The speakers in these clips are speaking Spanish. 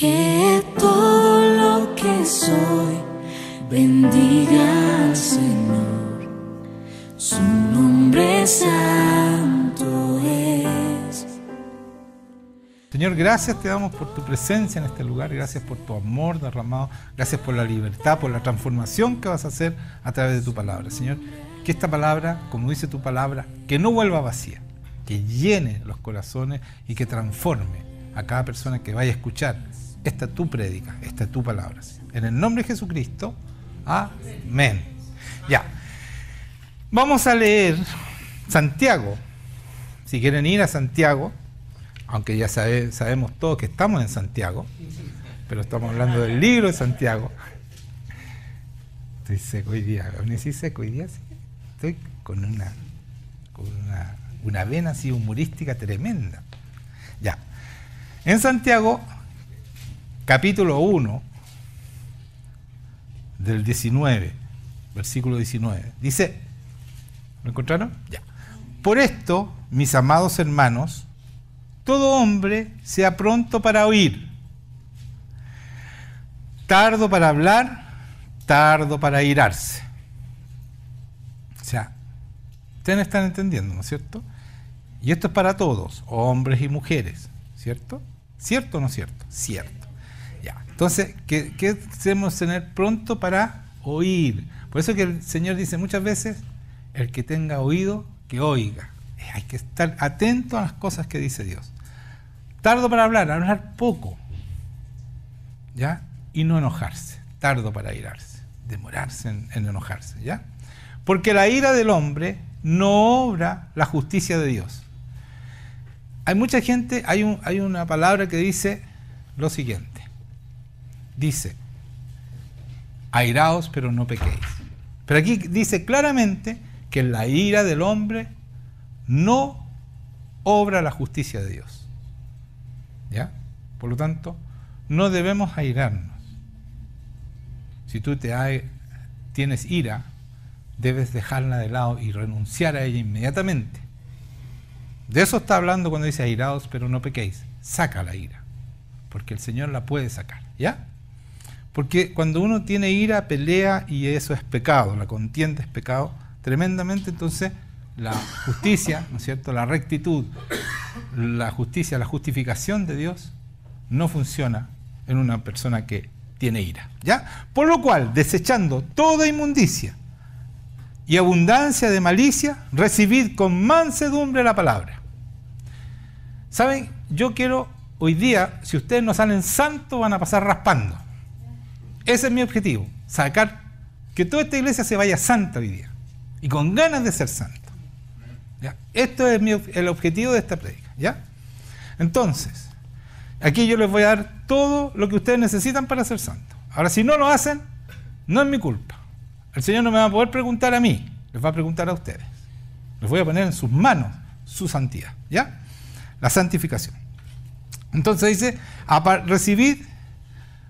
Que todo lo que soy bendiga al Señor, su nombre santo es. Señor, gracias te damos por tu presencia en este lugar, gracias por tu amor derramado, gracias por la libertad, por la transformación que vas a hacer a través de tu palabra. Señor, que esta palabra, como dice tu palabra, que no vuelva vacía, que llene los corazones y que transforme a cada persona que vaya a escuchar esta tu prédica, esta tu palabra. En el nombre de Jesucristo, amén. Ya, vamos a leer Santiago. Si quieren ir a Santiago, aunque ya sabemos todos que estamos en Santiago, pero estamos hablando del libro de Santiago. Estoy seco hoy día, ¿sí seco hoy día? Sí. Estoy con una vena así humorística tremenda. Ya, en Santiago, capítulo 1, del 19, versículo 19, dice, ¿lo encontraron? Ya. Por esto, mis amados hermanos, todo hombre sea pronto para oír, tardo para hablar, tardo para airarse. O sea, ustedes me están entendiendo, ¿no es cierto? Y esto es para todos, hombres y mujeres, ¿cierto? ¿Cierto o no cierto? Cierto. Ya. Entonces, ¿qué debemos tener pronto para oír? Por eso que el Señor dice muchas veces, el que tenga oído, que oiga. Hay que estar atento a las cosas que dice Dios. Tardo para hablar poco, ¿ya? Y no enojarse. Tardo para airarse, demorarse en enojarse, ¿ya? Porque la ira del hombre no obra la justicia de Dios. Hay mucha gente, hay una palabra que dice lo siguiente. Dice, airaos pero no pequéis. Pero aquí dice claramente que la ira del hombre no obra la justicia de Dios. ¿Ya? Por lo tanto, no debemos airarnos. Si tú tienes ira, debes dejarla de lado y renunciar a ella inmediatamente. De eso está hablando cuando dice airaos, pero no pequéis. Saca la ira, porque el Señor la puede sacar, ¿ya? Porque cuando uno tiene ira, pelea, y eso es pecado, la contienda es pecado, tremendamente. Entonces, la justicia, ¿no es cierto?, la rectitud, la justicia, la justificación de Dios, no funciona en una persona que tiene ira, ¿ya? Por lo cual, desechando toda inmundicia y abundancia de malicia, recibid con mansedumbre la palabra. ¿Saben? Yo quiero, hoy día, si ustedes no salen santos, van a pasar raspando. Ese es mi objetivo, sacar que toda esta iglesia se vaya santa hoy día, y con ganas de ser santo. ¿Ya? Esto es el objetivo de esta prédica, ¿ya? Entonces, aquí yo les voy a dar todo lo que ustedes necesitan para ser santos. Ahora, si no lo hacen, no es mi culpa. El Señor no me va a poder preguntar a mí, les va a preguntar a ustedes. Les voy a poner en sus manos su santidad, ¿ya? La santificación. Entonces dice, recibid,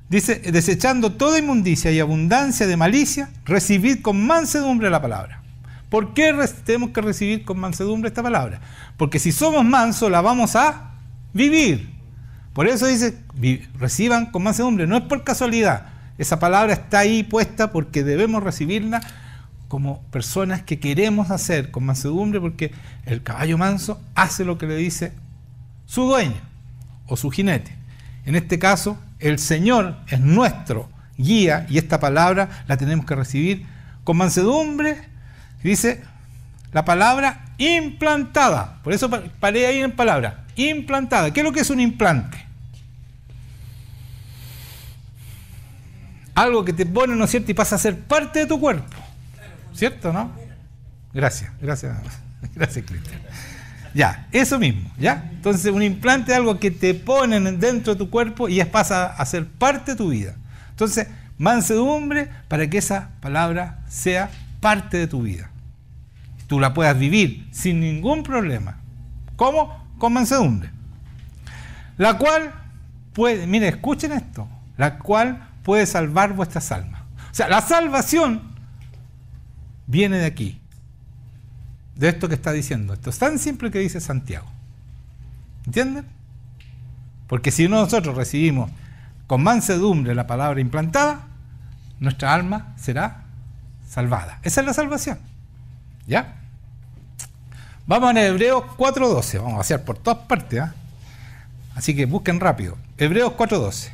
dice, desechando toda inmundicia y abundancia de malicia, recibid con mansedumbre la palabra. ¿Por qué tenemos que recibir con mansedumbre esta palabra? Porque si somos mansos, la vamos a vivir. Por eso dice, reciban con mansedumbre. No es por casualidad. Esa palabra está ahí puesta porque debemos recibirla como personas que queremos hacer con mansedumbre, porque el caballo manso hace lo que le dice su dueño o su jinete. En este caso, el Señor es nuestro guía, y esta palabra la tenemos que recibir con mansedumbre. Dice la palabra implantada. Por eso paré ahí en palabra implantada. ¿Qué es lo que es un implante? Algo que te pone, ¿no es cierto?, y pasa a ser parte de tu cuerpo, ¿cierto, no? Gracias Cristian. Ya, eso mismo, ¿ya? Entonces, un implante es algo que te ponen dentro de tu cuerpo y ya pasa a ser parte de tu vida. Entonces, mansedumbre para que esa palabra sea parte de tu vida. Tú la puedas vivir sin ningún problema. ¿Cómo? Con mansedumbre. La cual puede, mire, escuchen esto, la cual puede salvar vuestras almas. O sea, la salvación viene de aquí, de esto que está diciendo. Esto es tan simple que dice Santiago. ¿Entienden? Porque si nosotros recibimos con mansedumbre la palabra implantada, nuestra alma será salvada. Esa es la salvación. ¿Ya? Vamos a Hebreos 4:12. Vamos a hacer por todas partes, ¿eh? Así que busquen rápido. Hebreos 4:12.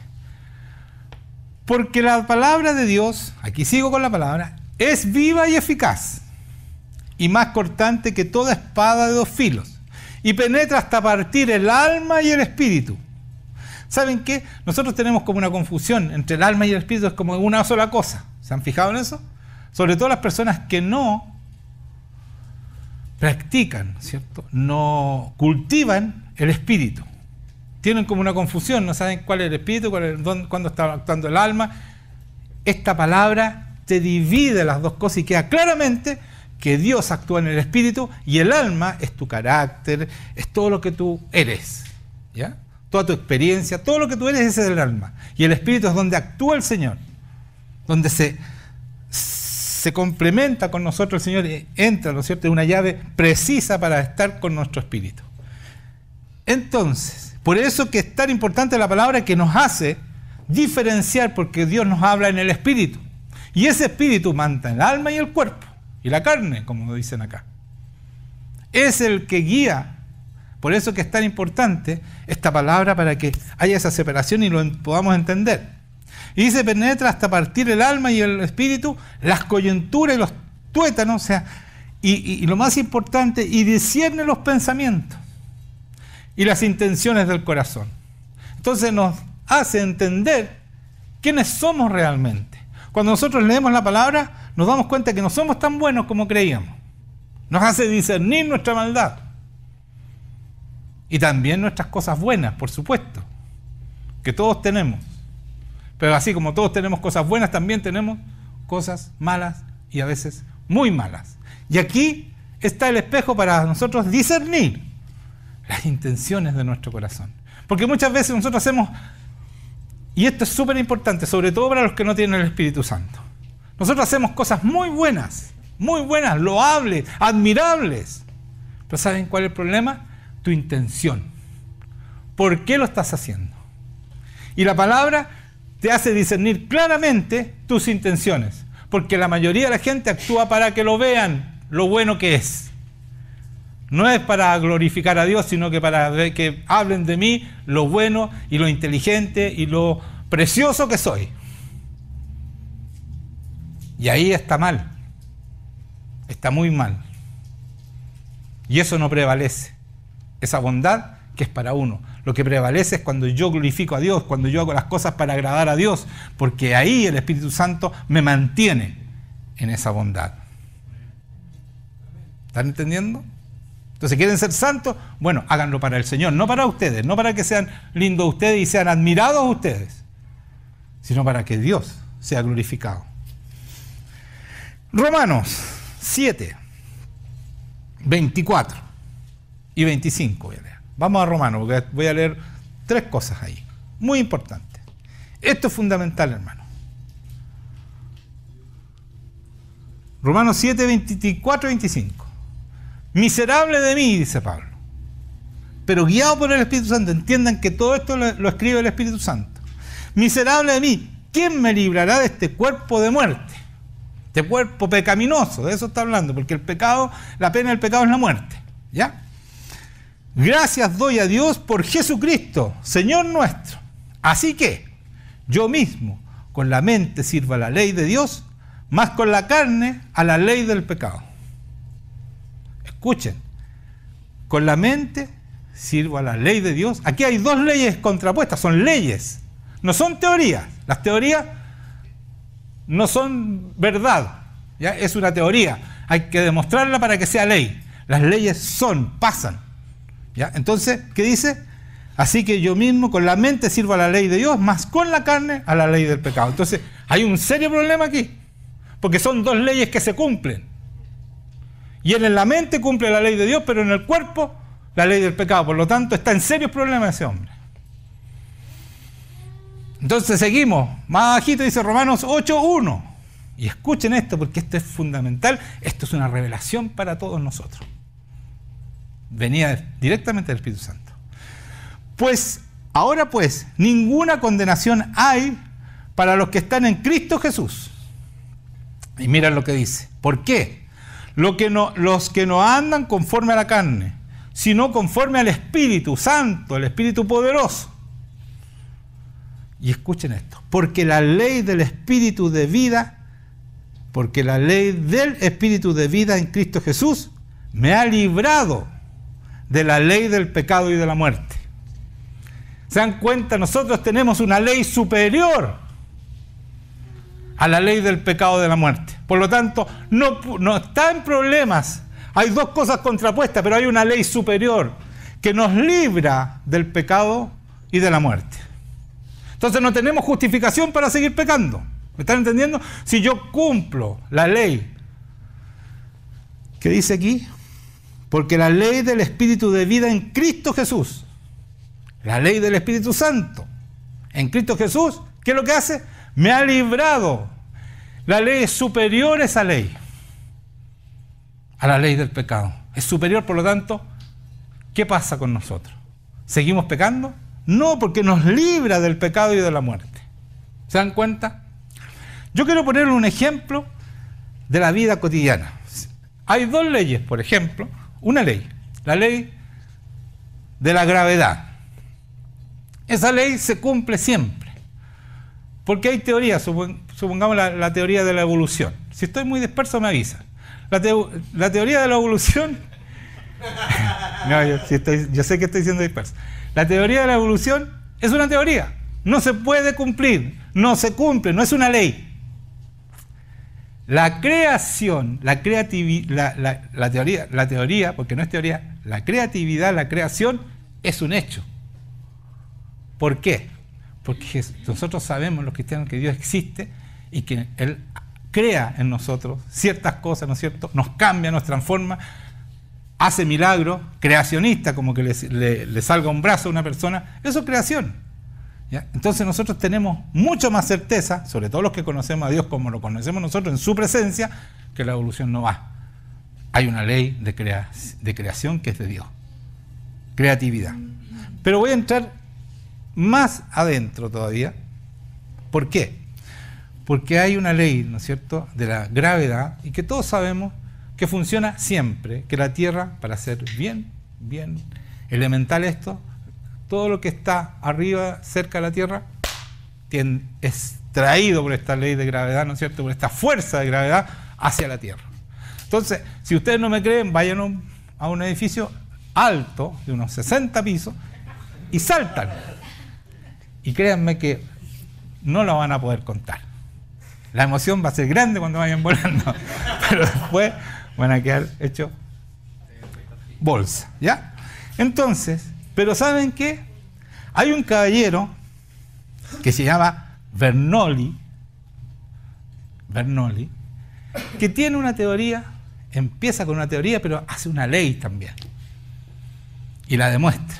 Porque la palabra de Dios, aquí sigo con la palabra, es viva y eficaz, y más cortante que toda espada de dos filos, y penetra hasta partir el alma y el espíritu. ¿Saben qué? Nosotros tenemos como una confusión entre el alma y el espíritu, es como una sola cosa. ¿Se han fijado en eso? Sobre todo las personas que no practican, ¿cierto? No cultivan el espíritu. Tienen como una confusión, no saben cuál es el espíritu, cuándo está actuando el alma. Esta palabra te divide las dos cosas y queda claramente que Dios actúa en el espíritu y el alma es tu carácter, es todo lo que tú eres, ¿ya? Toda tu experiencia, todo lo que tú eres, ese es el alma. Y el espíritu es donde actúa el Señor, donde se complementa con nosotros el Señor y entra, ¿no es cierto?, es una llave precisa para estar con nuestro espíritu. Entonces, por eso que es tan importante la palabra que nos hace diferenciar, porque Dios nos habla en el espíritu. Y ese espíritu manda el alma y el cuerpo, y la carne, como dicen acá. Es el que guía. Por eso que es tan importante esta palabra para que haya esa separación y lo podamos entender. Y dice, penetra hasta partir el alma y el espíritu, las coyunturas y los tuétanos, o sea, y lo más importante, y discierne los pensamientos y las intenciones del corazón. Entonces nos hace entender quiénes somos realmente. Cuando nosotros leemos la palabra, nos damos cuenta que no somos tan buenos como creíamos. Nos hace discernir nuestra maldad. Y también nuestras cosas buenas, por supuesto, que todos tenemos. Pero así como todos tenemos cosas buenas, también tenemos cosas malas y a veces muy malas. Y aquí está el espejo para nosotros discernir las intenciones de nuestro corazón. Porque muchas veces nosotros hacemos, y esto es súper importante, sobre todo para los que no tienen el Espíritu Santo, nosotros hacemos cosas muy buenas, loables, admirables. Pero ¿saben cuál es el problema? Tu intención. ¿Por qué lo estás haciendo? Y la palabra te hace discernir claramente tus intenciones, porque la mayoría de la gente actúa para que lo vean lo bueno que es. No es para glorificar a Dios, sino que para que hablen de mí lo bueno y lo inteligente y lo precioso que soy. Y ahí está mal. Está muy mal. Y eso no prevalece. Esa bondad que es para uno. Lo que prevalece es cuando yo glorifico a Dios, cuando yo hago las cosas para agradar a Dios, porque ahí el Espíritu Santo me mantiene en esa bondad. ¿Están entendiendo? Entonces, ¿quieren ser santos? Bueno, háganlo para el Señor, no para ustedes, no para que sean lindos ustedes y sean admirados ustedes, sino para que Dios sea glorificado. Romanos 7, 24 y 25 voy a leer. Vamos a Romanos, porque voy a leer 3 cosas ahí, muy importantes. Esto es fundamental, hermano. Romanos 7, 24 y 25. Miserable de mí, dice Pablo, pero guiado por el Espíritu Santo. Entiendan que todo esto lo escribe el Espíritu Santo. Miserable de mí, ¿quién me librará de este cuerpo de muerte? Este cuerpo pecaminoso, de eso está hablando, porque el pecado, la pena del pecado es la muerte, ¿ya? Gracias doy a Dios por Jesucristo, Señor nuestro. Así que yo mismo con la mente sirvo a la ley de Dios, más con la carne a la ley del pecado. Escuchen, con la mente sirvo a la ley de Dios. Aquí hay 2 leyes contrapuestas, son leyes, no son teorías. Las teorías no son verdad, ¿ya? Es una teoría, hay que demostrarla para que sea ley. Las leyes pasan. ¿Ya? Entonces, ¿qué dice? Así que yo mismo con la mente sirvo a la ley de Dios, más con la carne a la ley del pecado. Entonces, hay un serio problema aquí, porque son 2 leyes que se cumplen. Y él en la mente cumple la ley de Dios, pero en el cuerpo la ley del pecado. Por lo tanto, está en serios problemas ese hombre. Entonces seguimos. Más bajito dice Romanos 8:1. Y escuchen esto, porque esto es fundamental. Esto es una revelación para todos nosotros. Venía directamente del Espíritu Santo. Pues Ahora pues, ninguna condenación hay para los que están en Cristo Jesús. Y mira lo que dice. ¿Por qué? Los que no andan conforme a la carne, sino conforme al Espíritu Santo, el Espíritu poderoso. Y escuchen esto. Porque la ley del Espíritu de vida, en Cristo Jesús me ha librado de la ley del pecado y de la muerte. ¿Se dan cuenta? Nosotros tenemos una ley superior a la ley del pecado y de la muerte. Por lo tanto, no está en problemas. Hay dos cosas contrapuestas, pero hay una ley superior que nos libra del pecado y de la muerte. Entonces no tenemos justificación para seguir pecando. ¿Me están entendiendo? Si yo cumplo la ley que dice aquí, porque la ley del Espíritu de vida en Cristo Jesús, la ley del Espíritu Santo en Cristo Jesús, ¿qué es lo que hace? Me ha librado. La ley es superior a esa ley, a la ley del pecado. Es superior, por lo tanto, ¿qué pasa con nosotros? ¿Seguimos pecando? No, porque nos libra del pecado y de la muerte. ¿Se dan cuenta? Yo quiero poner un ejemplo de la vida cotidiana. Hay dos leyes, por ejemplo. Una ley, la ley de la gravedad. Esa ley se cumple siempre. Porque hay teorías, supongamos la teoría de la evolución. Si estoy muy disperso me avisa. La teoría de la evolución... No, yo sé que estoy siendo disperso. La teoría de la evolución es una teoría. No se puede cumplir, no se cumple, no es una ley. La creación, la teoría, porque no es teoría, la creatividad, la creación es un hecho. ¿Por qué? Porque nosotros sabemos, los cristianos, que Dios existe y que Él crea en nosotros ciertas cosas, ¿no es cierto? Nos cambia, nos transforma, hace milagros, creacionista, como que le salga un brazo a una persona. Eso es creación. ¿Ya? Entonces nosotros tenemos mucho más certeza, sobre todo los que conocemos a Dios como lo conocemos nosotros en su presencia, que la evolución no va. Hay una ley de creación que es de Dios. Creatividad. Pero voy a entrar más adentro todavía. ¿Por qué? Porque hay una ley, ¿no es cierto?, de la gravedad, y que todos sabemos que funciona siempre, que la Tierra, para ser bien elemental esto, todo lo que está arriba, cerca de la Tierra, es traído por esta ley de gravedad, ¿no es cierto?, por esta fuerza de gravedad hacia la Tierra. Entonces, si ustedes no me creen, vayan a un edificio alto, de unos 60 pisos, y saltan. Y créanme que no lo van a poder contar. La emoción va a ser grande cuando vayan volando, pero después van a quedar hechos bolsa, ¿ya? Entonces, pero ¿saben qué? Hay un caballero que se llama Bernoulli, que tiene una teoría, empieza con una teoría, pero hace una ley también. Y la demuestra.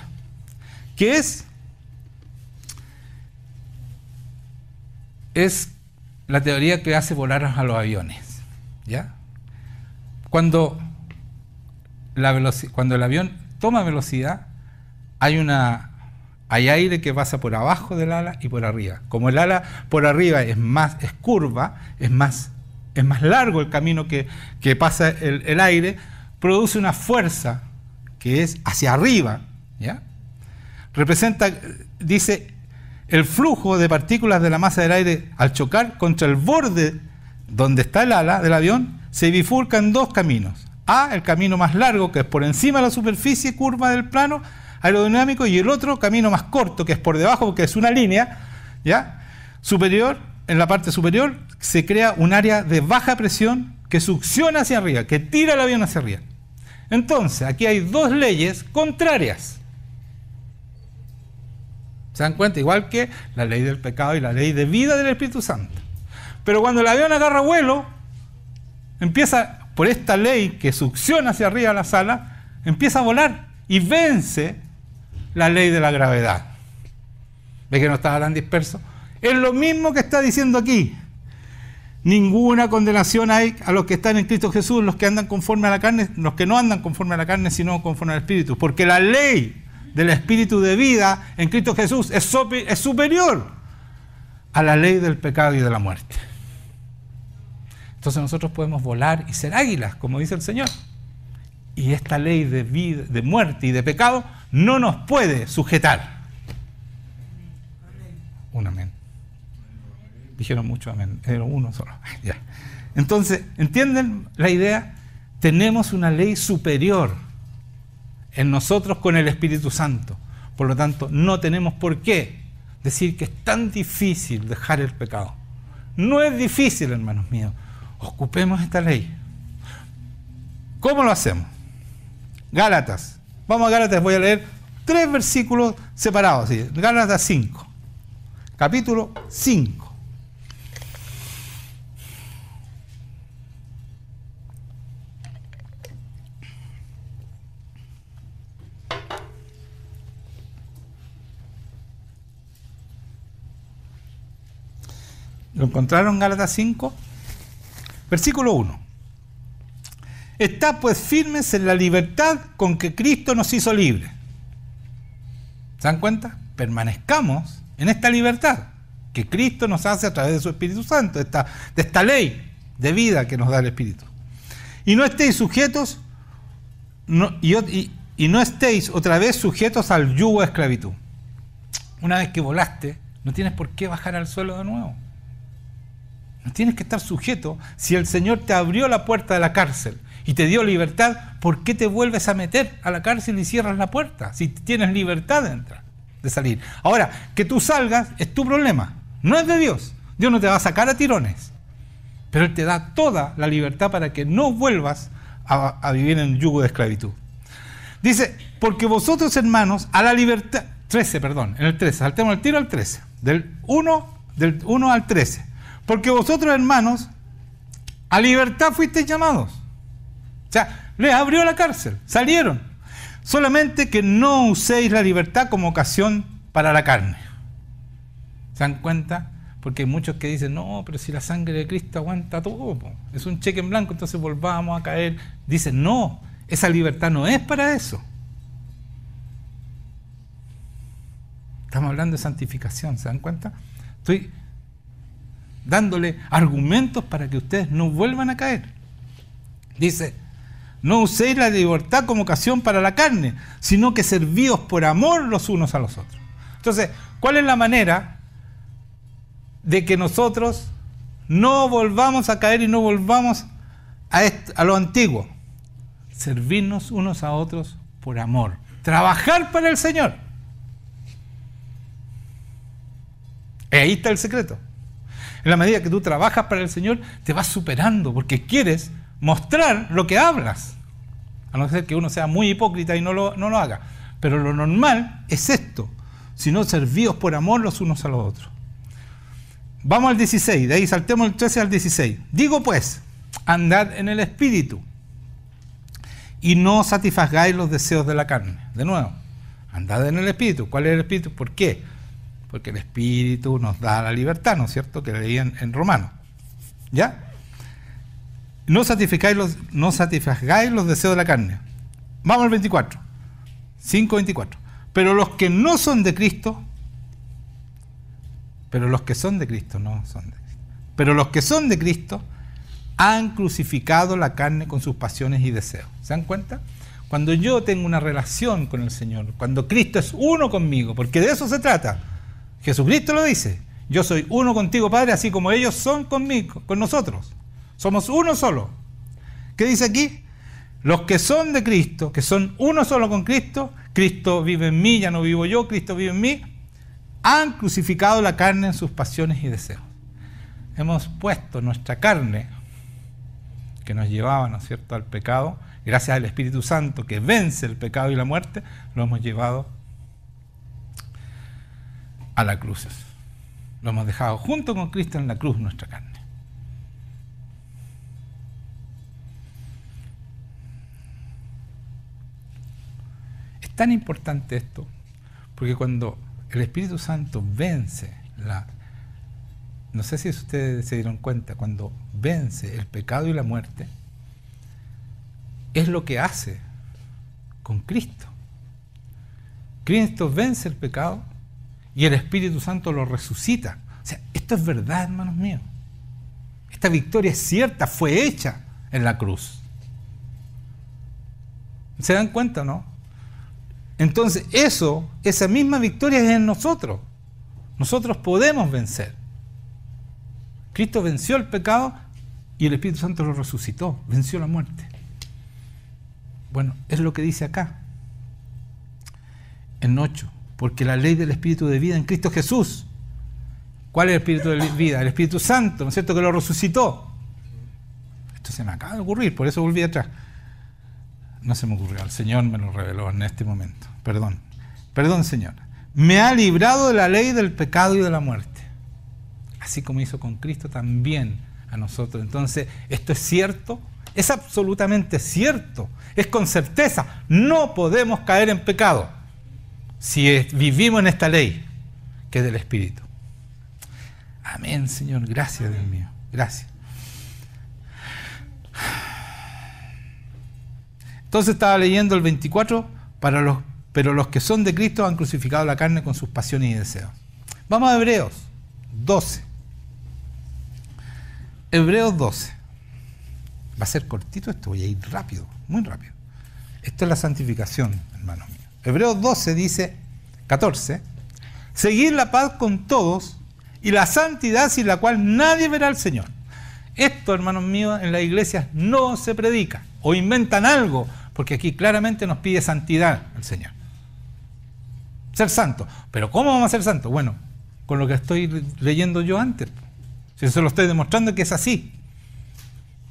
Que es la teoría que hace volar a los aviones, ¿ya? Cuando el avión toma velocidad, hay aire que pasa por abajo del ala y por arriba. Como el ala por arriba es curva, es más largo el camino que pasa el aire, produce una fuerza que es hacia arriba, ¿ya? Representa, dice, el flujo de partículas de la masa del aire al chocar contra el borde donde está el ala del avión, se bifurca en dos caminos. El camino más largo, que es por encima de la superficie curva del plano aerodinámico, y el otro camino más corto, que es por debajo, porque es una línea, ¿ya?, superior. En la parte superior se crea un área de baja presión que succiona hacia arriba, que tira el avión hacia arriba. Entonces, aquí hay dos leyes contrarias. ¿Se dan cuenta? Igual que la ley del pecado y la ley de vida del Espíritu Santo. Pero cuando el avión agarra vuelo, empieza por esta ley que succiona hacia arriba la sala, empieza a volar y vence la ley de la gravedad. ¿Ve que no estaba tan disperso? Es lo mismo que está diciendo aquí. Ninguna condenación hay a los que están en Cristo Jesús, los que andan conforme a la carne, los que no andan conforme a la carne, sino conforme al Espíritu. Porque la ley del Espíritu de vida en Cristo Jesús es superior a la ley del pecado y de la muerte. Entonces nosotros podemos volar y ser águilas, como dice el Señor. Y esta ley de vida, de muerte y de pecado no nos puede sujetar. Un amén. Dijeron mucho amén, era uno solo. Ya. Entonces, ¿entienden la idea? Tenemos una ley superior en nosotros con el Espíritu Santo. Por lo tanto, no tenemos por qué decir que es tan difícil dejar el pecado. No es difícil, hermanos míos. Ocupemos esta ley. ¿Cómo lo hacemos? Gálatas. Vamos a Gálatas, voy a leer 3 versículos separados. ¿Sí? Gálatas 5. Capítulo 5. ¿Lo encontraron? Gálatas 5, versículo 1. Estad pues firmes en la libertad con que Cristo nos hizo libres. ¿Se dan cuenta? Permanezcamos en esta libertad que Cristo nos hace a través de su Espíritu Santo, de esta ley de vida que nos da el Espíritu. Y no estéis sujetos, y no estéis otra vez sujetos al yugo de esclavitud. Una vez que volaste, no tienes por qué bajar al suelo de nuevo. No tienes que estar sujeto. Si el Señor te abrió la puerta de la cárcel y te dio libertad, ¿por qué te vuelves a meter a la cárcel y cierras la puerta? Si tienes libertad de entrar, de salir. Ahora, que tú salgas es tu problema, no es de Dios. Dios no te va a sacar a tirones, pero Él te da toda la libertad para que no vuelvas a vivir en el yugo de esclavitud. Dice, porque vosotros, hermanos, a la libertad... 13, perdón, en el 13, saltemos el tiro al 13, del 1 al 13. Porque vosotros, hermanos, a libertad fuisteis llamados. O sea, les abrió la cárcel, salieron. Solamente que no uséis la libertad como ocasión para la carne. ¿Se dan cuenta? Porque hay muchos que dicen, no, pero si la sangre de Cristo aguanta todo, es un cheque en blanco, entonces volvamos a caer. Dicen, no, esa libertad no es para eso. Estamos hablando de santificación, ¿se dan cuenta? Estoy dándole argumentos para que ustedes no vuelvan a caer. Dice, no uséis la libertad como ocasión para la carne, sino que servíos por amor los unos a los otros. Entonces, ¿cuál es la manera de que nosotros no volvamos a caer y no volvamos a lo antiguo? Servirnos unos a otros por amor. Trabajar para el Señor. Y ahí está el secreto. En la medida que tú trabajas para el Señor, te vas superando, porque quieres mostrar lo que hablas. A no ser que uno sea muy hipócrita y no lo haga. Pero lo normal es esto. Si no, servíos por amor los unos a los otros. Vamos al 16, de ahí saltemos el 13 al 16. Digo pues, andad en el Espíritu, y no satisfagáis los deseos de la carne. De nuevo, andad en el Espíritu. ¿Cuál es el Espíritu? ¿Por qué? Porque el Espíritu nos da la libertad, ¿no es cierto? Que leían en Romanos. ¿Ya? No satisfagáis los deseos de la carne. Vamos al 24. 5:24. Pero los que no son de Cristo, pero los que son de Cristo no son de Cristo. Pero los que son de Cristo han crucificado la carne con sus pasiones y deseos. ¿Se dan cuenta? Cuando yo tengo una relación con el Señor, cuando Cristo es uno conmigo, porque de eso se trata. Jesucristo lo dice, yo soy uno contigo, Padre, así como ellos son conmigo, con nosotros. Somos uno solo. ¿Qué dice aquí? Los que son de Cristo, que son uno solo con Cristo, Cristo vive en mí, ya no vivo yo, Cristo vive en mí, han crucificado la carne en sus pasiones y deseos. Hemos puesto nuestra carne, que nos llevaba, ¿no es cierto?, al pecado, gracias al Espíritu Santo que vence el pecado y la muerte, lo hemos llevado a la cruz. Lo hemos dejado junto con Cristo en la cruz, nuestra carne. Es tan importante esto, porque cuando el Espíritu Santo vence no sé si ustedes se dieron cuenta, cuando vence el pecado y la muerte, es lo que hace con Cristo. Cristo vence el pecado y el Espíritu Santo lo resucita. O sea, esto es verdad, hermanos míos. Esta victoria es cierta, fue hecha en la cruz. ¿Se dan cuenta, no? Entonces, esa misma victoria es en nosotros. Nosotros podemos vencer. Cristo venció el pecado y el Espíritu Santo lo resucitó, venció la muerte. Bueno, es lo que dice acá, en 8, porque la ley del Espíritu de vida en Cristo Jesús. ¿Cuál es el Espíritu de vida? El Espíritu Santo, ¿no es cierto?, que lo resucitó. Esto se me acaba de ocurrir, por eso volví atrás. No se me ocurrió, el Señor me lo reveló en este momento. Perdón, Señor. Me ha librado de la ley del pecado y de la muerte. Así como hizo con Cristo también a nosotros. Entonces, esto es cierto, es absolutamente cierto, es con certeza. No podemos caer en pecado si vivimos en esta ley que es del Espíritu. Amén, Señor. Gracias, Dios mío. Gracias. Entonces estaba leyendo el 24, pero los que son de Cristo han crucificado la carne con sus pasiones y deseos. Vamos a Hebreos 12. Hebreos 12. Va a ser cortito esto, voy a ir rápido, muy rápido. Esto es la santificación, hermanos míos. Hebreos 12 dice, 14, seguid la paz con todos y la santidad sin la cual nadie verá al Señor. Esto, hermanos míos, en las iglesias no se predica, o inventan algo, porque aquí claramente nos pide santidad el Señor. Ser santo. ¿Pero cómo vamos a ser santos? Bueno, con lo que estoy leyendo yo antes. Si se lo estoy demostrando que es así.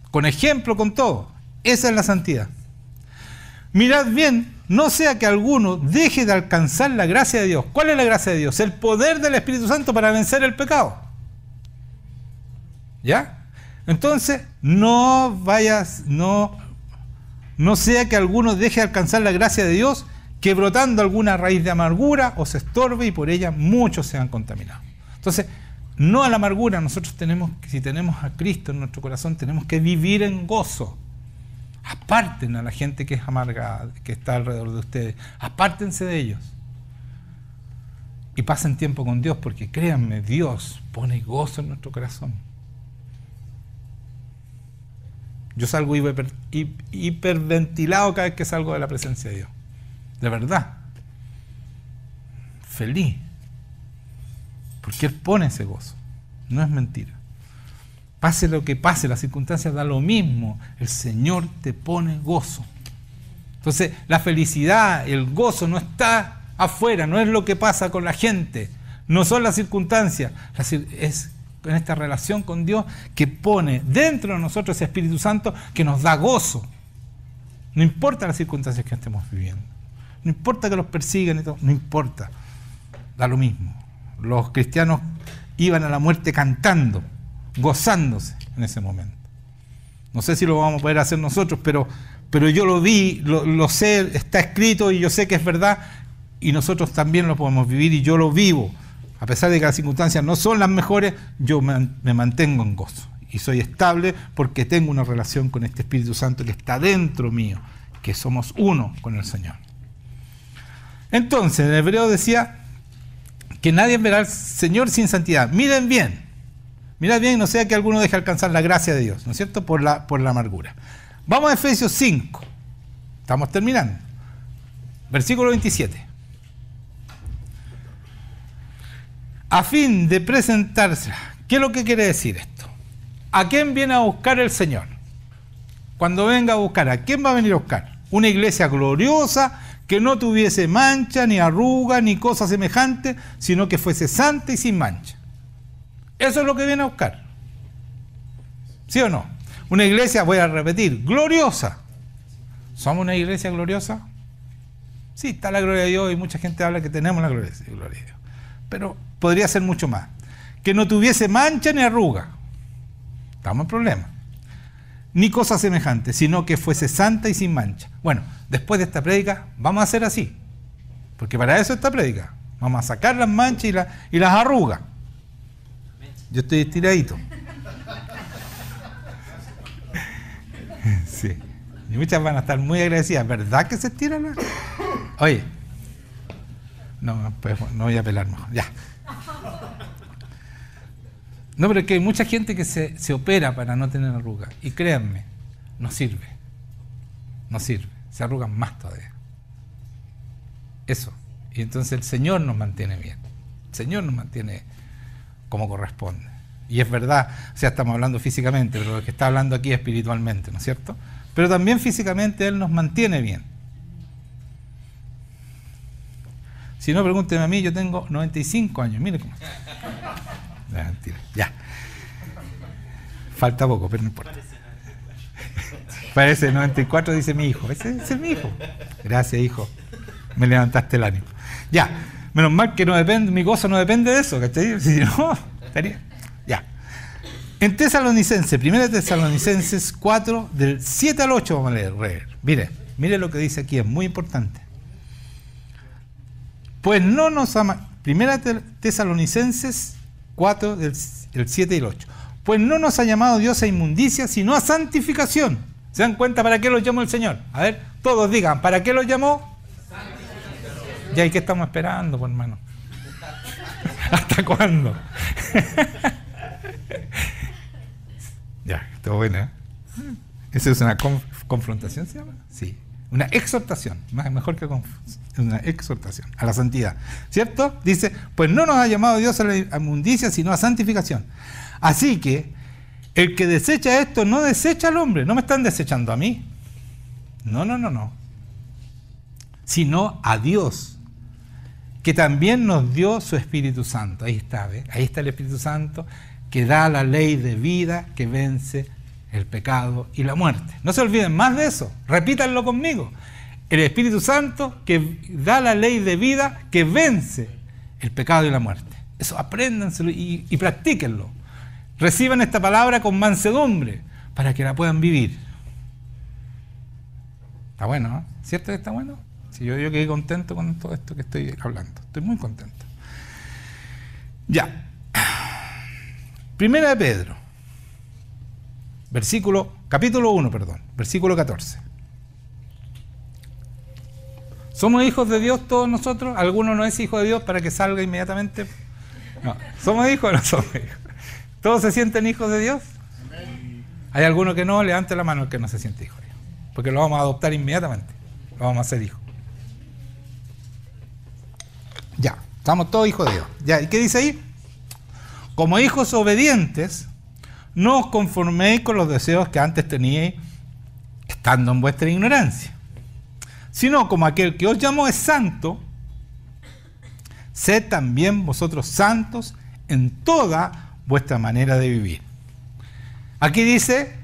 Con ejemplo, con todo. Esa es la santidad. Mirad bien, no sea que alguno deje de alcanzar la gracia de Dios. ¿Cuál es la gracia de Dios? El poder del Espíritu Santo para vencer el pecado. ¿Ya? Entonces, no sea que alguno deje de alcanzar la gracia de Dios, que brotando alguna raíz de amargura os estorbe y por ella muchos sean contaminados. Entonces, no a la amargura, nosotros si tenemos a Cristo en nuestro corazón, tenemos que vivir en gozo. Aparten a la gente que es amarga, que está alrededor de ustedes. Apártense de ellos. Y pasen tiempo con Dios, porque créanme, Dios pone gozo en nuestro corazón. Yo salgo hiperventilado cada vez que salgo de la presencia de Dios. De verdad. Feliz. Porque Él pone ese gozo. No es mentira. Pase lo que pase, las circunstancias da lo mismo. El Señor te pone gozo. Entonces, la felicidad, el gozo no está afuera, no es lo que pasa con la gente. No son las circunstancias. Es en esta relación con Dios que pone dentro de nosotros ese Espíritu Santo que nos da gozo. No importa las circunstancias que estemos viviendo. No importa que los persigan y todo. No importa. Da lo mismo. Los cristianos iban a la muerte cantando, gozándose en ese momento. No sé si lo vamos a poder hacer nosotros, pero yo lo vi, lo sé, está escrito y yo sé que es verdad y nosotros también lo podemos vivir y yo lo vivo. A pesar de que las circunstancias no son las mejores, yo me mantengo en gozo y soy estable porque tengo una relación con este Espíritu Santo que está dentro mío, que somos uno con el Señor. Entonces, el hebreo decía que nadie verá al Señor sin santidad. Miren bien, mirad bien, no sea que alguno deje alcanzar la gracia de Dios, ¿no es cierto? Por la amargura. Vamos a Efesios 5, estamos terminando. Versículo 27. A fin de presentarse. ¿Qué es lo que quiere decir esto? ¿A quién viene a buscar el Señor? Cuando venga a buscar, ¿a quién va a venir a buscar? Una iglesia gloriosa, que no tuviese mancha, ni arruga, ni cosa semejante, sino que fuese santa y sin mancha. Eso es lo que viene a buscar. ¿Sí o no? Una iglesia, voy a repetir, gloriosa. ¿Somos una iglesia gloriosa? Sí, está la gloria de Dios y mucha gente habla que tenemos la gloria de Dios. Pero podría ser mucho más. Que no tuviese mancha ni arruga. Estamos en problema. Ni cosa semejante, sino que fuese santa y sin mancha. Bueno, después de esta prédica vamos a hacer así. Porque para eso esta prédica. Vamos a sacar las manchas y las arrugas. Yo estoy estiradito. Sí. Y muchas van a estar muy agradecidas. ¿Verdad que se estiran? Oye, No, pues no voy a apelar mejor. Ya. No, pero es que hay mucha gente que se opera para no tener arrugas. Y créanme, no sirve. No sirve. Se arrugan más todavía. Eso. Y entonces el Señor nos mantiene bien. El Señor nos mantiene como corresponde. Y es verdad, o sea, estamos hablando físicamente, pero lo que está hablando aquí es espiritualmente, ¿no es cierto? Pero también físicamente Él nos mantiene bien. Si no, pregúnteme a mí, yo tengo 95 años, mire cómo está. No, mentira, ya. Falta poco, pero no importa. Parece 94, dice mi hijo. Ese es mi hijo. Gracias, hijo. Me levantaste el ánimo. Ya, menos mal que no depende, mi gozo no depende de eso, ¿cachai? Si no, estaría. Ya. En Tesalonicenses, 1 Tesalonicenses 4, del 7 al 8 vamos a leer. Mire lo que dice aquí, es muy importante. Pues no nos ama. 1 Tesalonicenses 4, del 7 y el 8. Pues no nos ha llamado Dios a inmundicia, sino a santificación. ¿Se dan cuenta para qué los llamó el Señor? A ver, todos digan, ¿para qué los llamó? Santificación. Ya, ¿y qué estamos esperando, pues, hermano? ¿Hasta cuándo? Ya, todo bueno, ¿eh? ¿Eso es una confrontación, se llama? Sí. Una exhortación, mejor que una exhortación a la santidad, ¿cierto? Dice, pues no nos ha llamado Dios a la inmundicia, sino a santificación. Así que el que desecha esto no desecha al hombre. No me están desechando a mí, no, sino a Dios, que también nos dio su Espíritu Santo. Ahí está, ¿ve? Ahí está el Espíritu Santo que da la ley de vida que vence el pecado y la muerte. No se olviden más de eso, repítanlo conmigo. El Espíritu Santo que da la ley de vida que vence el pecado y la muerte. Eso apréndanselo y practíquenlo. Reciban esta palabra con mansedumbre para que la puedan vivir. Está bueno, ¿no? ¿Cierto que está bueno? Sí, yo quedé contento con todo esto que estoy hablando. Estoy muy contento. Ya. Primera de Pedro. Capítulo 1, versículo 14. ¿Somos hijos de Dios todos nosotros? ¿Alguno no es hijo de Dios para que salga inmediatamente? No. ¿Somos hijos o no somos hijos? ¿Todos se sienten hijos de Dios? ¿Hay alguno que no? Levante la mano el que no se siente hijo de Dios. Porque lo vamos a adoptar inmediatamente. Lo vamos a hacer hijo. Ya, estamos todos hijos de Dios. Ya, ¿y qué dice ahí? Como hijos obedientes, no os conforméis con los deseos que antes teníais estando en vuestra ignorancia, sino como aquel que os llamó es santo, sed también vosotros santos en toda vuestra manera de vivir. Aquí dice,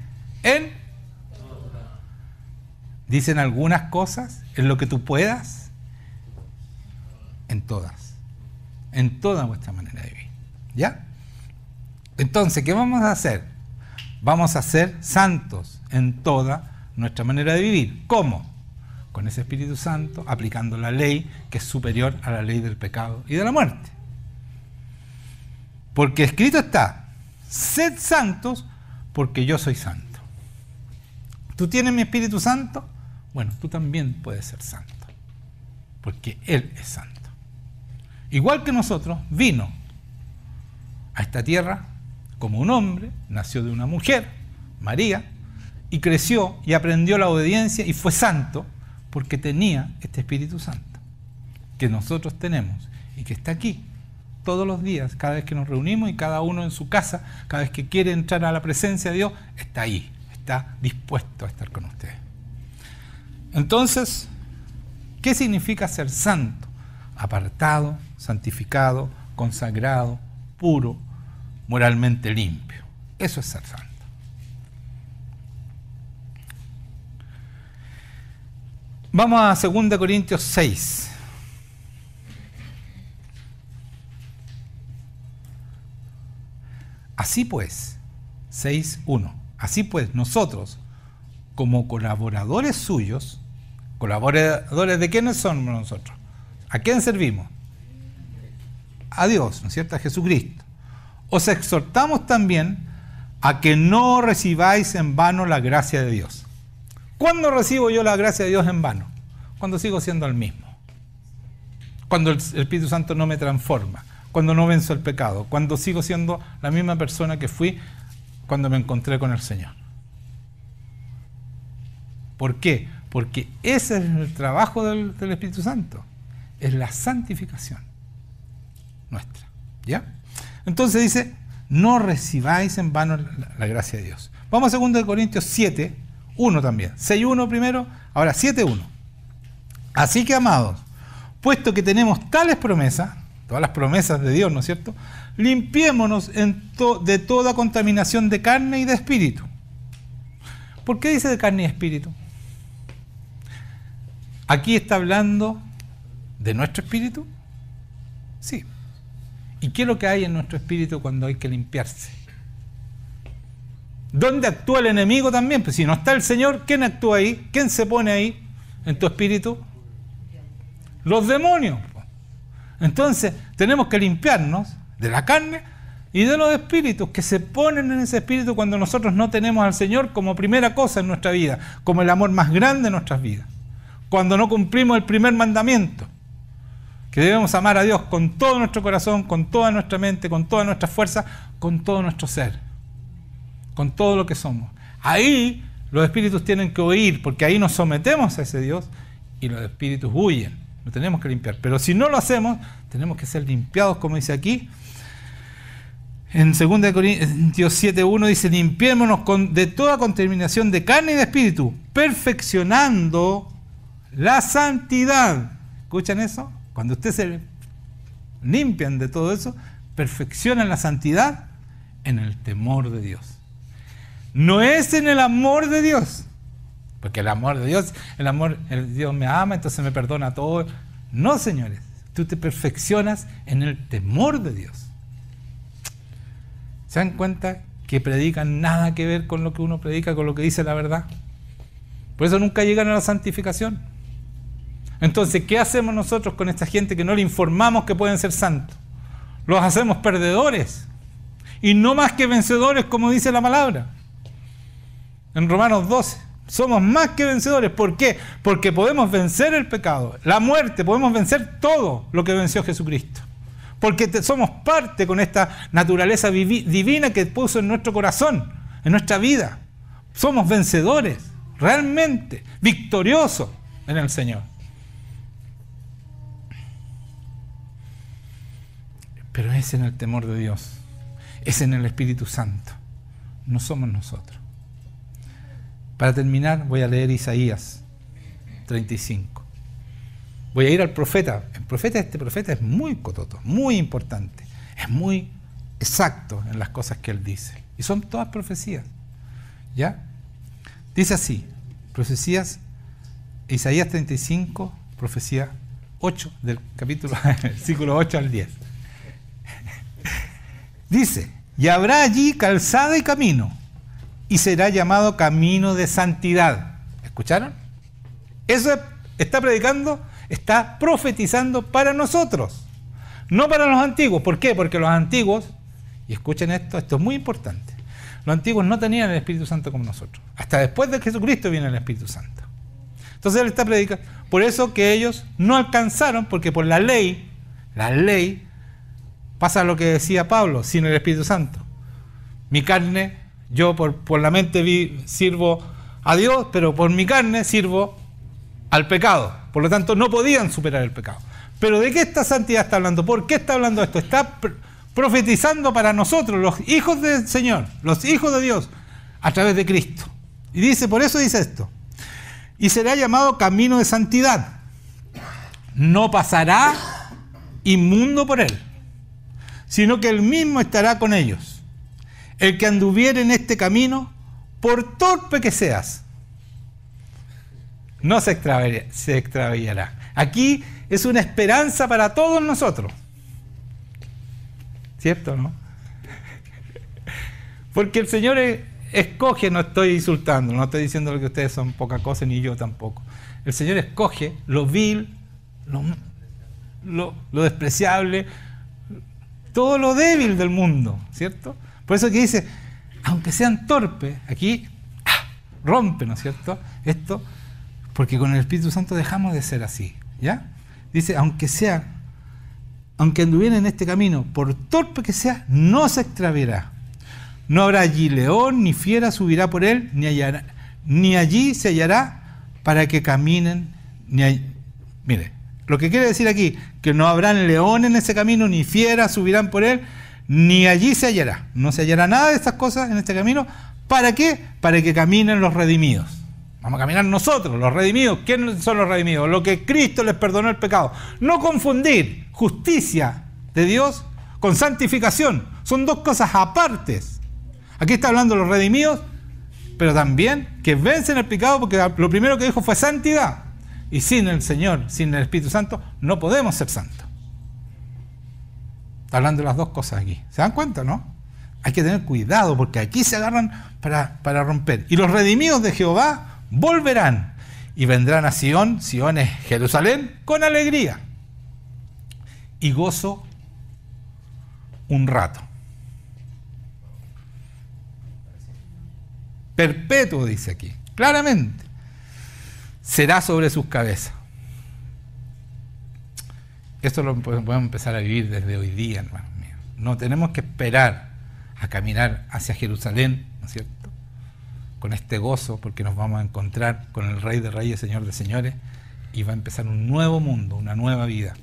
dicen algunas cosas, en lo que tú puedas, en toda vuestra manera de vivir. ¿Ya? Entonces, ¿qué vamos a hacer? Vamos a ser santos en toda nuestra manera de vivir. ¿Cómo? Con ese Espíritu Santo, aplicando la ley que es superior a la ley del pecado y de la muerte. Porque escrito está, sed santos porque yo soy santo. ¿Tú tienes mi Espíritu Santo? Bueno, tú también puedes ser santo, porque Él es santo. Igual que nosotros, vino a esta tierra como un hombre, nació de una mujer, María, y creció y aprendió la obediencia y fue santo porque tenía este Espíritu Santo que nosotros tenemos y que está aquí todos los días, cada vez que nos reunimos y cada uno en su casa, cada vez que quiere entrar a la presencia de Dios, está ahí, está dispuesto a estar con ustedes. Entonces, ¿qué significa ser santo? Apartado, santificado, consagrado, puro, moralmente limpio. Eso es ser santo. Vamos a 2 Corintios 6. Así pues, 6:1. Así pues, nosotros, como colaboradores suyos, ¿colaboradores de quiénes somos nosotros? ¿A quién servimos? A Dios, ¿no es cierto? A Jesucristo. Os exhortamos también a que no recibáis en vano la gracia de Dios. ¿Cuándo recibo yo la gracia de Dios en vano? Cuando sigo siendo el mismo. cuando el Espíritu Santo no me transforma, cuando no venzo el pecado, cuando sigo siendo la misma persona que fui cuando me encontré con el Señor. ¿Por qué? Porque ese es el trabajo del Espíritu Santo, es la santificación nuestra, ¿ya? Entonces dice, no recibáis en vano la gracia de Dios. Vamos a 2 Corintios 7, 1 también, 6:1 primero, ahora 7:1. Así que, amados, puesto que tenemos tales promesas, todas las promesas de Dios, ¿no es cierto?, limpiémonos de toda contaminación de carne y de espíritu. ¿Por qué dice de carne y espíritu? ¿Aquí está hablando de nuestro espíritu? Sí. ¿Y qué es lo que hay en nuestro espíritu cuando hay que limpiarse? ¿Dónde actúa el enemigo también? Pues si no está el Señor, ¿quién actúa ahí? ¿Quién se pone ahí en tu espíritu? Los demonios. Entonces tenemos que limpiarnos de la carne y de los espíritus que se ponen en ese espíritu cuando nosotros no tenemos al Señor como primera cosa en nuestra vida, como el amor más grande de nuestras vidas. Cuando no cumplimos el primer mandamiento, que debemos amar a Dios con todo nuestro corazón, con toda nuestra mente, con toda nuestra fuerza, con todo nuestro ser, con todo lo que somos. Ahí los espíritus tienen que huir, porque ahí nos sometemos a ese Dios y los espíritus huyen. Lo tenemos que limpiar. Pero si no lo hacemos, tenemos que ser limpiados, como dice aquí. En 2 Corintios 7:1 dice, limpiémonos de toda contaminación de carne y de espíritu, perfeccionando la santidad. ¿Escuchan eso? Cuando ustedes se limpian de todo eso, perfeccionan la santidad en el temor de Dios. No es en el amor de Dios, porque el amor de Dios, Dios me ama, entonces me perdona todo. No, señores, tú te perfeccionas en el temor de Dios. ¿Se dan cuenta que predican nada que ver con lo que uno predica, con lo que dice la verdad? Por eso nunca llegan a la santificación. Entonces, ¿qué hacemos nosotros con esta gente que no le informamos que pueden ser santos? Los hacemos perdedores y no más que vencedores, como dice la palabra. En Romanos 12, somos más que vencedores. ¿Por qué? Porque podemos vencer el pecado, la muerte, podemos vencer todo lo que venció Jesucristo. Porque somos parte con esta naturaleza divina que puso en nuestro corazón, en nuestra vida. Somos vencedores, realmente, victoriosos en el Señor. Pero es en el temor de Dios, es en el Espíritu Santo, no somos nosotros. Para terminar, voy a leer Isaías 35. Voy a ir al profeta. Este profeta es muy cototo, muy importante, es muy exacto en las cosas que él dice. Y son todas profecías. ¿Ya? Dice así, profecías, Isaías 35, profecía 8, del capítulo, versículo 8 al 10. Dice, y habrá allí calzada y camino, y será llamado camino de santidad. ¿Escucharon? Eso está predicando, está profetizando para nosotros, no para los antiguos. ¿Por qué? Porque los antiguos, y escuchen esto es muy importante, los antiguos no tenían el Espíritu Santo como nosotros. Hasta después de Jesucristo viene el Espíritu Santo. Entonces él está predicando. Por eso que ellos no alcanzaron, porque por la ley pasa lo que decía Pablo, sin el Espíritu Santo. Mi carne, yo por la mente sirvo a Dios, pero por mi carne sirvo al pecado. Por lo tanto, no podían superar el pecado. Pero ¿de qué esta santidad está hablando? ¿Por qué está hablando esto? Está profetizando para nosotros, los hijos del Señor, los hijos de Dios, a través de Cristo. Y dice, por eso dice esto. Y será llamado camino de santidad. No pasará inmundo por él, sino que él mismo estará con ellos. El que anduviere en este camino, por torpe que seas, no se extraviará. Aquí es una esperanza para todos nosotros. ¿Cierto, no? Porque el Señor escoge, no estoy insultando, no estoy diciendo que ustedes son poca cosa, ni yo tampoco. El Señor escoge lo vil, lo despreciable, todo lo débil del mundo, ¿cierto? Por eso que dice, aunque sean torpes, aquí rompe, ¿no es cierto? Esto, porque con el Espíritu Santo dejamos de ser así, ¿ya? Dice, aunque sean aunque anduviera en este camino, por torpe que sea, no se extraviará. No habrá allí león, ni fiera subirá por él, ni allí se hallará para que caminen. Mire, lo que quiere decir aquí, que no habrán león en ese camino, ni fiera subirán por él, ni allí se hallará. No se hallará nada de estas cosas en este camino. ¿Para qué? Para que caminen los redimidos. Vamos a caminar nosotros, los redimidos. ¿Quiénes son los redimidos? Lo que Cristo les perdonó el pecado. No confundir justicia de Dios con santificación. Son dos cosas apartes. Aquí está hablando de los redimidos, pero también que vencen el pecado, porque lo primero que dijo fue santidad. Y sin el Señor, sin el Espíritu Santo, no podemos ser santos. Está hablando de las dos cosas aquí. ¿Se dan cuenta, no? Hay que tener cuidado, porque aquí se agarran para romper. Y los redimidos de Jehová volverán y vendrán a Sion, Sion es Jerusalén, con alegría y gozo un rato. Perpetuo, dice aquí, claramente, será sobre sus cabezas. Esto lo podemos empezar a vivir desde hoy día, hermanos míos. No tenemos que esperar a caminar hacia Jerusalén, ¿no es cierto?, con este gozo, porque nos vamos a encontrar con el Rey de Reyes, Señor de Señores, y va a empezar un nuevo mundo, una nueva vida.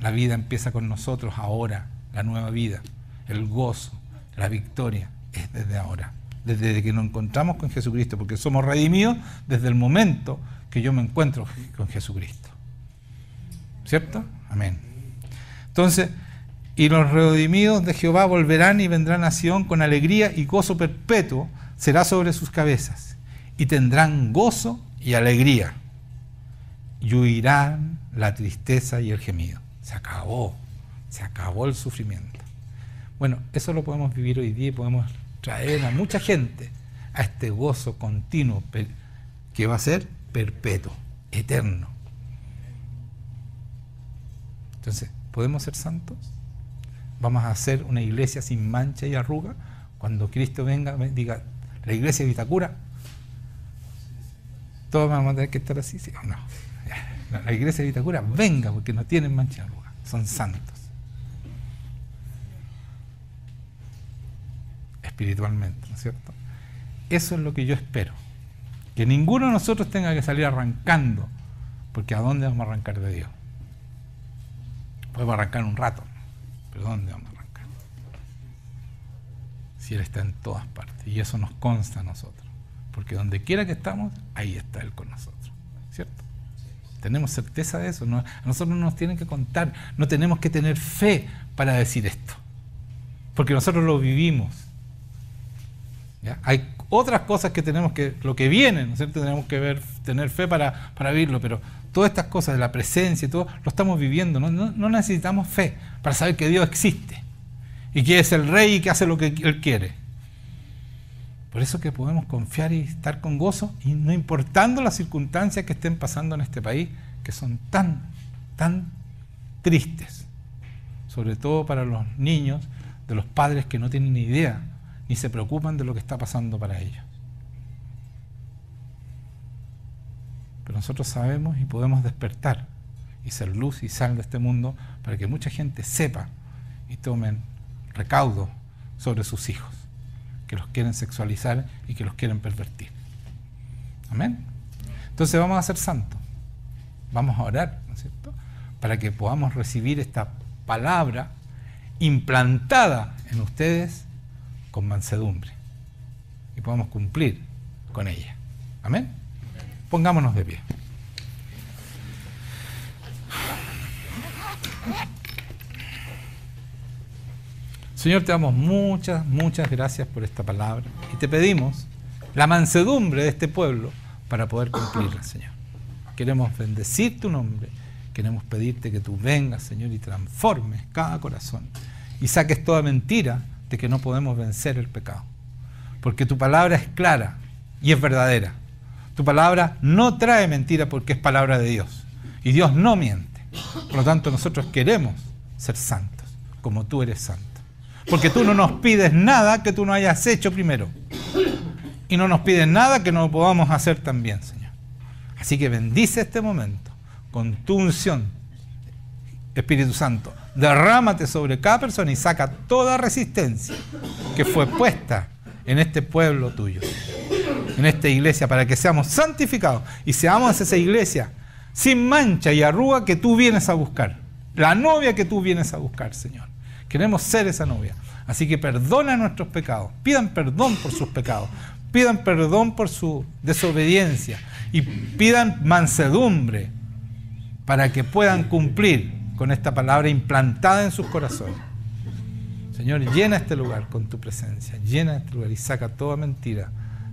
La vida empieza con nosotros ahora, la nueva vida, el gozo, la victoria, es desde ahora, desde que nos encontramos con Jesucristo, porque somos redimidos desde el momento que yo me encuentro con Jesucristo. ¿Cierto? Amén. Entonces, y los redimidos de Jehová volverán y vendrán a Sion con alegría y gozo perpetuo será sobre sus cabezas, y tendrán gozo y alegría, y huirán la tristeza y el gemido. Se acabó el sufrimiento. Bueno, eso lo podemos vivir hoy día y podemos traer a mucha gente a este gozo continuo que va a ser perpetuo, eterno. Entonces, ¿podemos ser santos? ¿Vamos a hacer una iglesia sin mancha y arruga? Cuando Cristo venga, diga, la iglesia de Vitacura, todos vamos a tener que estar así, ¿sí o no? La iglesia de Vitacura, venga, porque no tienen mancha y arruga, son santos. Espiritualmente, ¿no es cierto? Eso es lo que yo espero. Que ninguno de nosotros tenga que salir arrancando, porque ¿a dónde vamos a arrancar de Dios? Podemos arrancar un rato, pero ¿dónde vamos a arrancar? Si Él está en todas partes, y eso nos consta a nosotros, porque donde quiera que estamos, ahí está Él con nosotros, ¿cierto? Tenemos certeza de eso. A nosotros no nos tienen que contar, no tenemos que tener fe para decir esto, porque nosotros lo vivimos. ¿Ya? Hay otras cosas que tenemos que, lo que viene, ¿no es cierto? Tenemos que tener fe para vivirlo, pero todas estas cosas de la presencia y todo, lo estamos viviendo. No necesitamos fe para saber que Dios existe y que es el Rey y que hace lo que Él quiere. Por eso que podemos confiar y estar con gozo, y no importando las circunstancias que estén pasando en este país, que son tan tristes, sobre todo para los niños de los padres que no tienen ni idea ni se preocupan de lo que está pasando para ellos. Pero nosotros sabemos y podemos despertar y ser luz y sal de este mundo para que mucha gente sepa y tomen recaudo sobre sus hijos, que los quieren sexualizar y que los quieren pervertir. Amén. Entonces vamos a ser santos, vamos a orar, ¿no es cierto?, para que podamos recibir esta palabra implantada en ustedes con mansedumbre y podamos cumplir con ella. Amén. Pongámonos de pie. Señor, te damos muchas gracias por esta palabra y te pedimos la mansedumbre de este pueblo para poder cumplirla, Señor. Queremos bendecir tu nombre, queremos pedirte que tú vengas, Señor, y transformes cada corazón y saques toda mentira de que no podemos vencer el pecado, porque tu palabra es clara y es verdadera. Tu palabra no trae mentira porque es palabra de Dios, y Dios no miente. Por lo tanto, nosotros queremos ser santos como tú eres santo, porque tú no nos pides nada que tú no hayas hecho primero, y no nos pides nada que no podamos hacer también, Señor. Así que bendice este momento con tu unción, Espíritu Santo. derrámate sobre cada persona y saca toda resistencia que fue puesta en este pueblo tuyo, en esta iglesia, para que seamos santificados y seamos esa iglesia sin mancha y arruga que tú vienes a buscar, la novia que tú vienes a buscar, Señor. Queremos ser esa novia. Así que perdona nuestros pecados, pidan perdón por sus pecados, pidan perdón por su desobediencia y pidan mansedumbre para que puedan cumplir con esta palabra implantada en sus corazones. Señor, llena este lugar con tu presencia, llena este lugar y saca toda mentira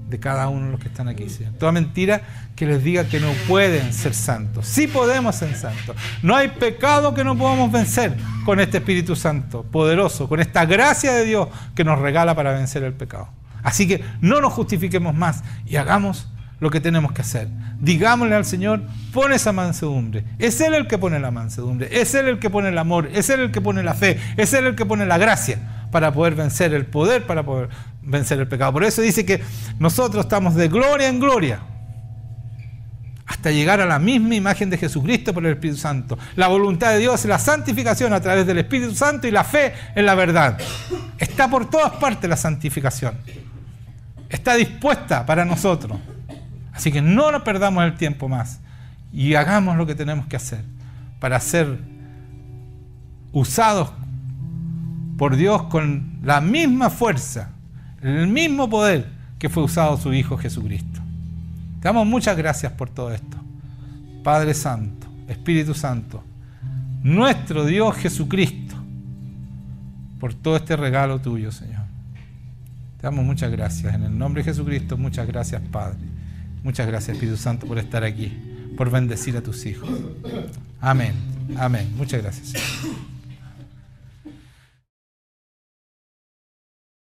de cada uno de los que están aquí, Señor. Toda mentira que les diga que no pueden ser santos. Sí podemos ser santos. No hay pecado que no podamos vencer con este Espíritu Santo poderoso, con esta gracia de Dios que nos regala para vencer el pecado. Así que no nos justifiquemos más y hagamos lo que tenemos que hacer. Digámosle al Señor, pon esa mansedumbre. Es Él el que pone la mansedumbre, es Él el que pone el amor, es Él el que pone la fe, es Él el que pone la gracia para poder vencer el poder, para poder vencer el pecado. Por eso dice que nosotros estamos de gloria en gloria hasta llegar a la misma imagen de Jesucristo por el Espíritu Santo. La voluntad de Dios es la santificación a través del Espíritu Santo y la fe en la verdad. Está por todas partes la santificación. Está dispuesta para nosotros. Así que no nos perdamos el tiempo más y hagamos lo que tenemos que hacer para ser usados por Dios con la misma fuerza, el mismo poder que fue usado su Hijo Jesucristo. Te damos muchas gracias por todo esto. Padre Santo, Espíritu Santo, nuestro Dios Jesucristo, por todo este regalo tuyo, Señor. Te damos muchas gracias. En el nombre de Jesucristo, muchas gracias, Padre. Muchas gracias, Espíritu Santo, por estar aquí, por bendecir a tus hijos. Amén. Amén. Muchas gracias, Señor.